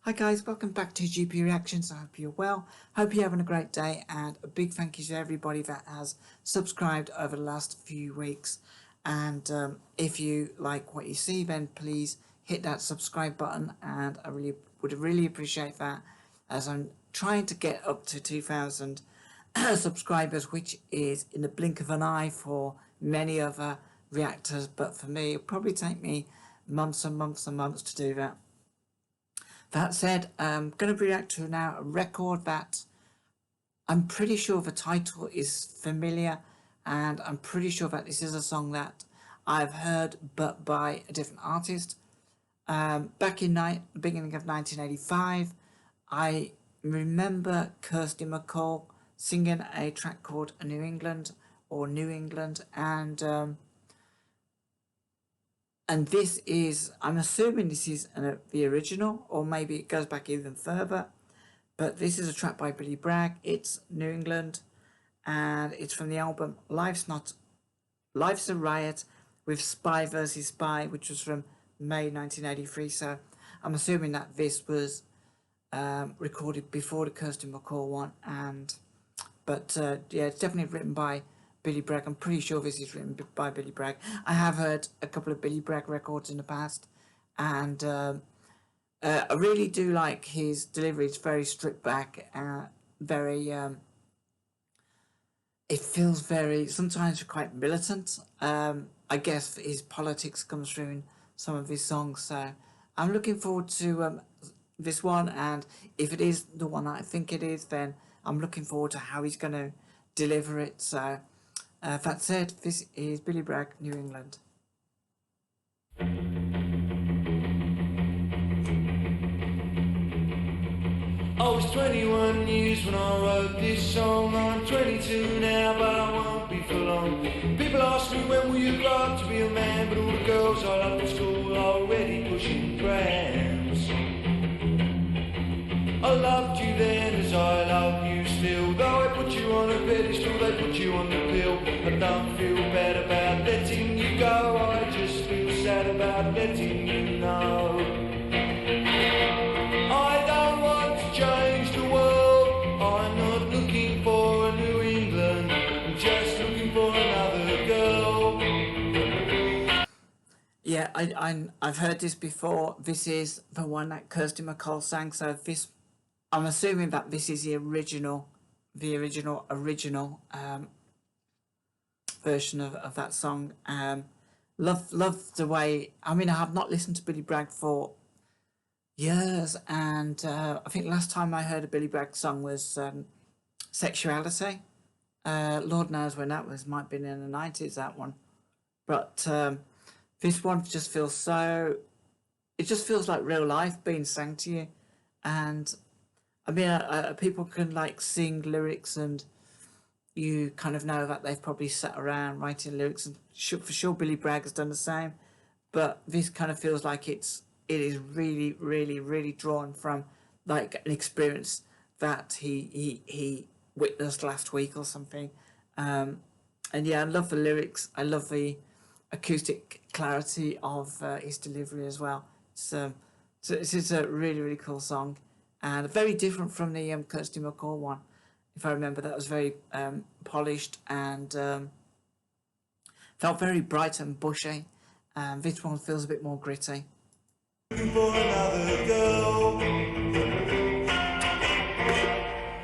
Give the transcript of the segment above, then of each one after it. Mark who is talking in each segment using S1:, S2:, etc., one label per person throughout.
S1: Hi guys, welcome back to GP Reactions. I hope you're well. Hope you're having a great day, and a big thank you to everybody that has subscribed over the last few weeks. And if you like what you see, then please hit that subscribe button, and I would really appreciate that, as I'm trying to get up to 2,000 subscribers, which is in the blink of an eye for many other reactors, but for me it'll probably take me months and months and months to do that. That said, I'm going to react to now a record that I'm pretty sure the title is familiar, and I'm pretty sure that this is a song that I've heard but by a different artist. Back in the beginning of 1985, I remember Kirsty McColl singing a track called New England, and this is, I'm assuming this is the original, or maybe it goes back even further. But this is a track by Billy Bragg. It's New England, and it's from the album Life's a Riot with Spy vs. Spy, which was from May 1983. So I'm assuming that this was recorded before the Kirsty McColl one. But yeah, it's definitely written by Billy Bragg. I'm pretty sure this is written by Billy Bragg. I have heard a couple of Billy Bragg records in the past, and I really do like his delivery. It's very stripped back, very it feels very, sometimes quite militant. I guess his politics comes through in some of his songs, so I'm looking forward to this one, and if it is the one I think it is, then I'm looking forward to how he's going to deliver it. So that said, this is Billy Bragg, New England.
S2: I was 21 years when I wrote this song. I'm 22 now, but I won't be for long. People ask me, when will you grow up to be a man? But all the girls I loved at school are already pushing prams. I loved you then as I love you still. Though I put you on a pedestal, they put you on the pill. I don't feel bad about letting you go, I just feel sad about letting you know. I don't want to change the world, I'm not looking for a New England, I'm just looking for another girl.
S1: Yeah, I've heard this before. This is the one that Kirsty McColl sang, so this, I'm assuming that this is the original version of that song. Love the way, I mean, I have not listened to Billy Bragg for years, and I think last time I heard a Billy Bragg song was Sexuality. Lord knows when that was, might have been in the 90s, that one. But this one just feels so, it just feels like real life being sang to you. And I mean, people can like sing lyrics, and you kind of know that they've probably sat around writing lyrics, and for sure Billy Bragg has done the same. But this kind of feels like it is really drawn from like an experience that he witnessed last week or something. And yeah, I love the lyrics. I love the acoustic clarity of his delivery as well. So this is a really cool song, and very different from the Kirsty McColl one. If I remember, that was very polished and felt very bright and bushy. This one feels a bit more gritty.
S2: Looking for another girl.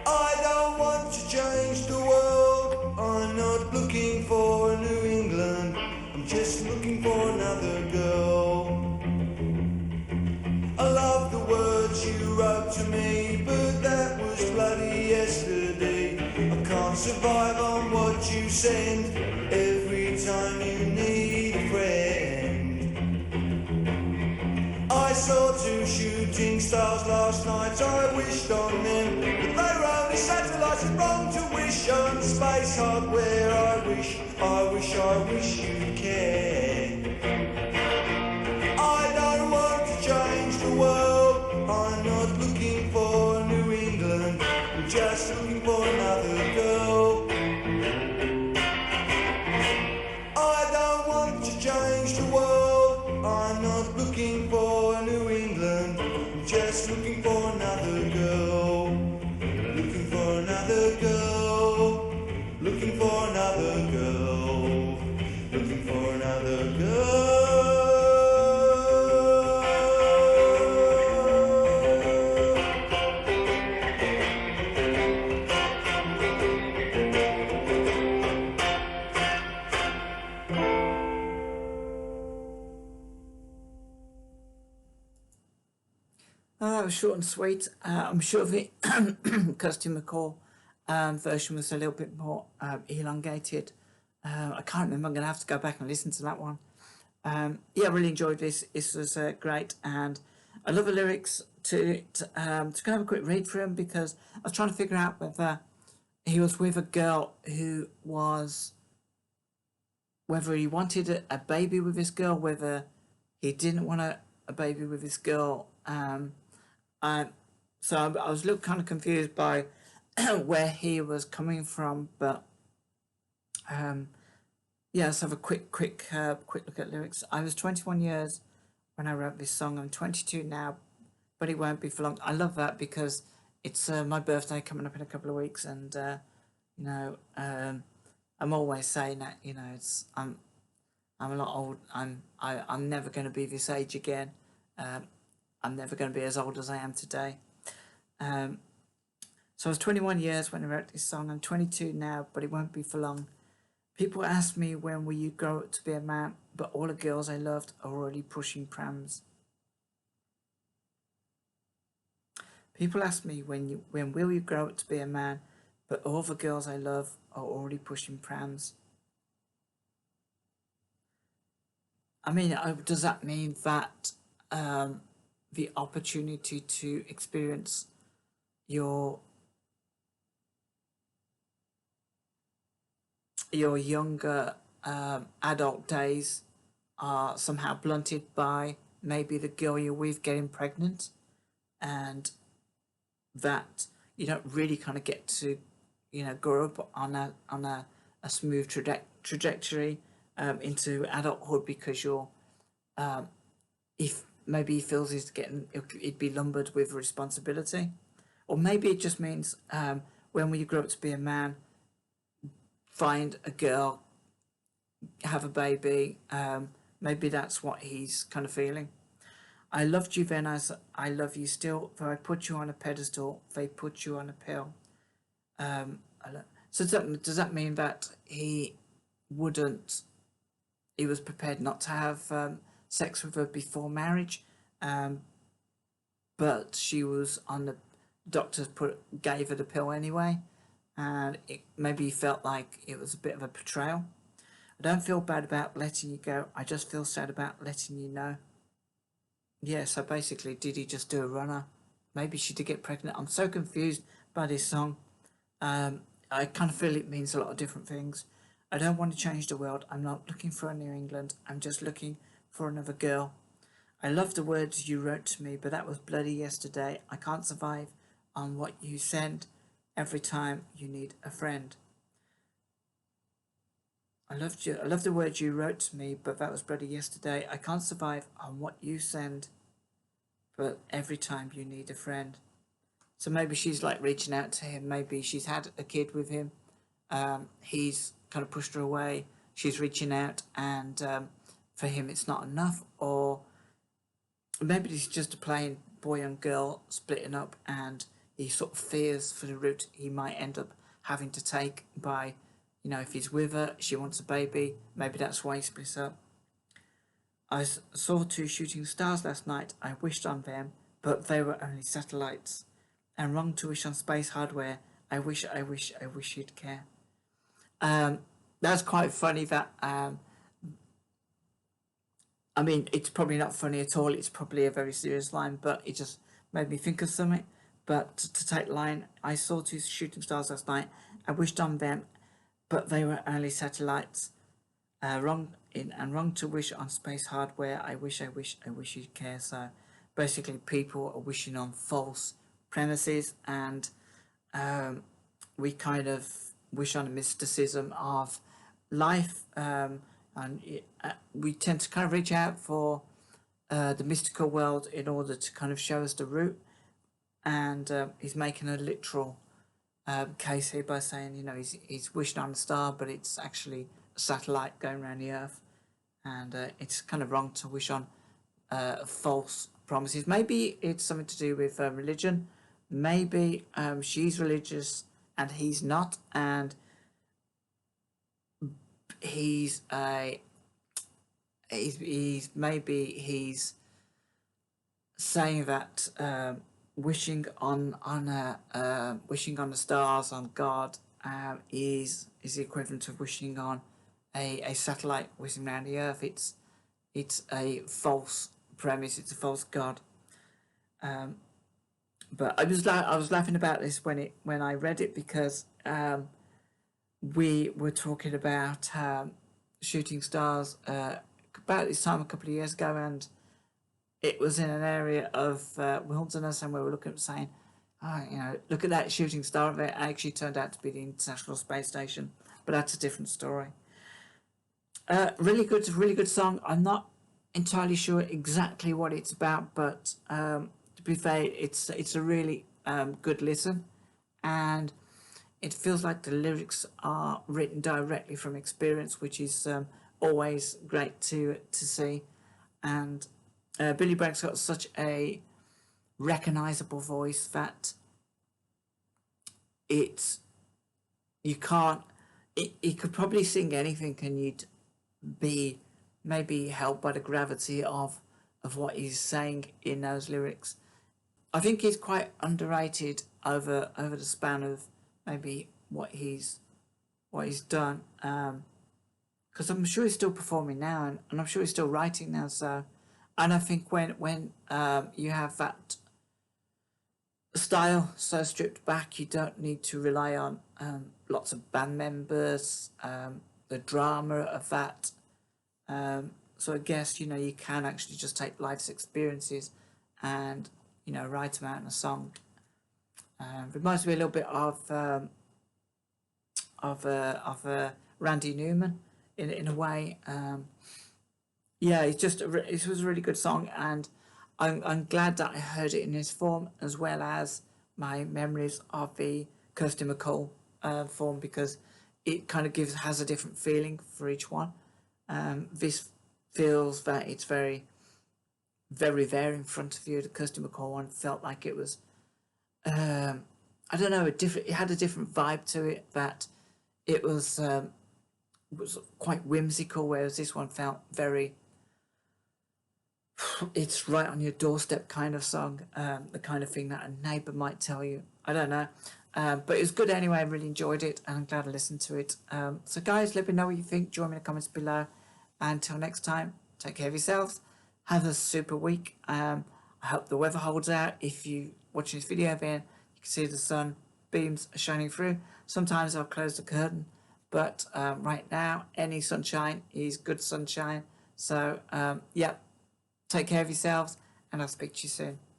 S2: I don't want to change the world, I'm not looking for a New England, I'm just looking for another girl. I love the words you wrote to me, but that was bloody yesterday. I can't survive on what you send every time you need a friend. I saw 2 shooting stars last night, I wished on them, but they were only satellites. It's wrong to wish on space hardware. I wish you'd care. I don't want to change the world, I'm not looking for New England, I'm just looking for another girl. I don't want to change the world, I'm not looking for New England, I'm just looking for another girl. Looking for another girl. Looking for another girl. Looking for another girl.
S1: Oh, short and sweet. I'm sure the Kirsty McColl version was a little bit more elongated. I can't remember. I'm going to have to go back and listen to that one. Yeah, I really enjoyed this. This was great, and I love the lyrics to it. To kind of have a quick read through them because I was trying to figure out whether he was with a girl who was, whether he wanted a baby with this girl, whether he didn't want a baby with this girl. So I was a little kind of confused by where he was coming from, but yeah, let's have a quick look at lyrics. I was 21 years when I wrote this song. I'm 22 now, but it won't be for long. I love that because it's my birthday coming up in a couple of weeks, and you know, I'm always saying that, you know, I'm a lot old. I'm never going to be this age again. I'm never going to be as old as I am today. So I was 21 years when I wrote this song. I'm 22 now, but it won't be for long. People ask me, when will you grow up to be a man? But all the girls I loved are already pushing prams. People ask me, when will you grow up to be a man? But all the girls I love are already pushing prams. I mean, does that mean that the opportunity to experience your younger adult days are somehow blunted by maybe the girl you're with getting pregnant, and that you don't really kind of get to, you know, grow up on a smooth trajectory into adulthood because you're if maybe he feels he'd be lumbered with responsibility, or maybe it just means when you grow up to be a man, find a girl, have a baby. Maybe that's what he's kind of feeling. I loved you then as I love you still, though I put you on a pedestal, they put you on a pill. So does that mean that he was prepared not to have sex with her before marriage, but she was on the doctors gave her the pill anyway, and maybe he felt like it was a bit of a betrayal. I don't feel bad about letting you go. I just feel sad about letting you know. Yeah, so basically, did he just do a runner? Maybe she did get pregnant. I'm so confused by this song. I kind of feel it means a lot of different things. I don't want to change the world. I'm not looking for a New England. I'm just looking for another girl. I love the words you wrote to me, but that was bloody yesterday. I can't survive on what you send every time you need a friend. I love the words you wrote to me, but that was bloody yesterday. I can't survive on what you send, but every time you need a friend. So maybe she's like reaching out to him. Maybe she's had a kid with him. He's kind of pushed her away. She's reaching out, and for him it's not enough. Or maybe it's just a plain boy and girl splitting up, and he sort of fears for the route he might end up having to take by, you know, if he's with her, she wants a baby. Maybe that's why he splits up. I saw 2 shooting stars last night. I wished on them, but they were only satellites. And wrong to wish on space hardware. I wish you'd care. That's quite funny that, I mean, it's probably not funny at all. It's probably a very serious line, but it just made me think of something. But to take the line, I saw 2 shooting stars last night. I wished on them, but they were only satellites. Wrong to wish on space hardware. I wish you'd care. So basically, people are wishing on false premises, and we kind of wish on a mysticism of life, and we tend to kind of reach out for the mystical world in order to kind of show us the route. and he's making a literal case here by saying, you know, he's wishing on a star, but it's actually a satellite going around the Earth, and it's kind of wrong to wish on false promises. Maybe it's something to do with religion. Maybe she's religious and he's not, and he's a he's saying that wishing on the stars, on God, is the equivalent of wishing on a satellite whizzing around the Earth. It's a false premise. It's a false God. But I was laughing about this when I read it, because we were talking about shooting stars about this time a couple of years ago, and it was in an area of wilderness, and we were looking at saying, oh, you know, look at that shooting star. It actually turned out to be the International Space Station, but that's a different story. Really good song. I'm not entirely sure exactly what it's about, but to be fair, it's a really good listen, and it feels like the lyrics are written directly from experience, which is always great to see. And Billy Bragg's got such a recognisable voice that it's you can't. He could probably sing anything, and you'd be maybe helped by the gravity of what he's saying in those lyrics. I think he's quite underrated over the span of maybe what he's done. Because I'm sure he's still performing now, and I'm sure he's still writing now. So, and I think when you have that style so stripped back, you don't need to rely on lots of band members, the drama of that. So I guess, you know, you can actually just take life's experiences and, you know, write them out in a song. Reminds me a little bit of Randy Newman in a way. Yeah, it was a really good song, and I'm glad that I heard it in this form, as well as my memories of the Kirsty McColl form, because it kind of has a different feeling for each one. This feels that it's very, very there in front of you. The Kirsty McColl one felt like it was, I don't know, it had a different vibe to it, that it was quite whimsical, whereas this one felt very, it's right on your doorstep kind of song, the kind of thing that a neighbour might tell you. I don't know. But it was good anyway. I really enjoyed it, and I'm glad I listened to it. So guys, let me know what you think. Join me in the comments below. Until next time, take care of yourselves. Have a super week. I hope the weather holds out. If you watching this video, then you can see the sun beams are shining through. Sometimes I'll close the curtain, but right now, any sunshine is good sunshine. So, yeah, take care of yourselves, and I'll speak to you soon.